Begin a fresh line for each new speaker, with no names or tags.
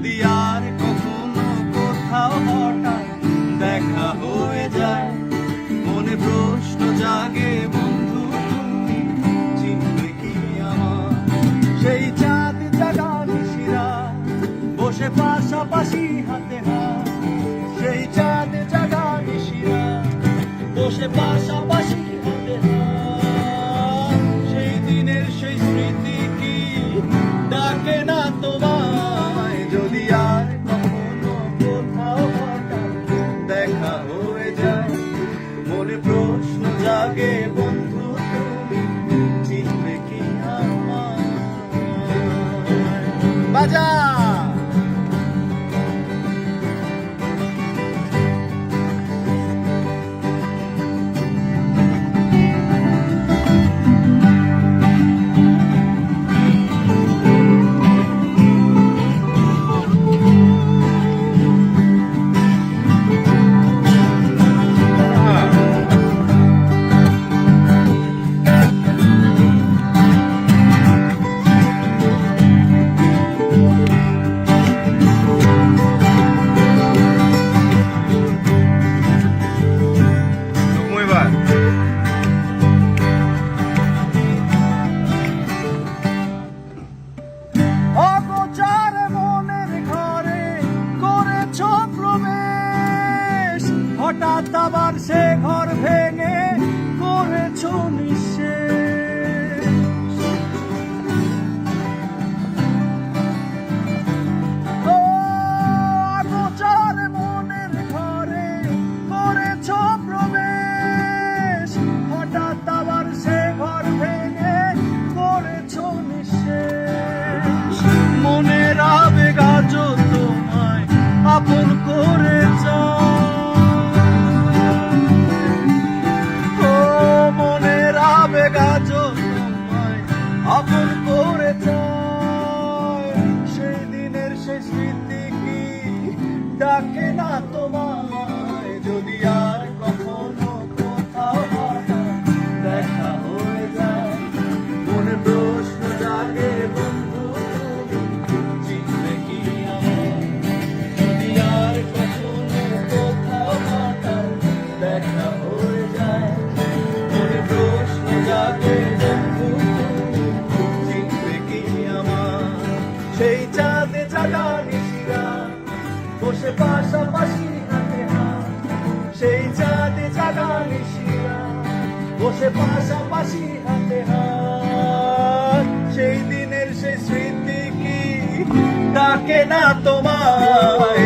যদি আর কখনো কোথাও হঠাৎ দেখা হয়ে যায়, মনে প্রশ্ন জাগে বন্ধু তুমি চিনবে কি আমার সেই চাঁদ জাগা নিশিরা বসে পাশাপাশি হাতে হাত, সেই চাঁদ জাগা নিশিরা বসে পাশাপাশি হাতে হাত, সেই দিনের সেই স্মৃতি কি ডাকে না তোমায়? যদি আর কখনো কোথাও হঠাৎ দেখা হয়ে যায়, মনে প্রশ্ন জাগে বন্ধু তুমি চিনবে কি আমায়? বাজা অগোচর মনের ঘরে করেছ প্রবেশ, হঠাৎ আবার সে ঘর ভেঙে করেছ নিঃশেষ। অগোচর মনের ঘরে করেছ প্রবেশ, হঠাৎ আবার সে ঘর ভেঙে করেছ নিঃশেষ। মনের আবেগ আজ তোমায় আপন করে ও মনের আবেগ আজ তোমায় আপন করে সেই দিনের সেই স্মৃতি কি ডাকে না তোমায়? যদি আর কখনো কোথাও হঠাৎ দেখা হয়ে যায়, মনে প্রশ্ন জাগে বন্ধু তুমি চিনবে কি আমায়? যদি আর কখনো কোথাও হঠাৎ দেখা হয়ে যায়, মনে প্রশ্ন জাগে বন্ধু তুমি চিনবে কি আমায়? সেই চাঁদে জাগা নিশিরা বসে পাশাপাশি হাতে হাত, সেই চাঁদে জাগা নিশিরা বসে পাশাপাশি হাতে হাত, সেই দিনের সেই স্মৃতি কি ডাকে না তোমায়?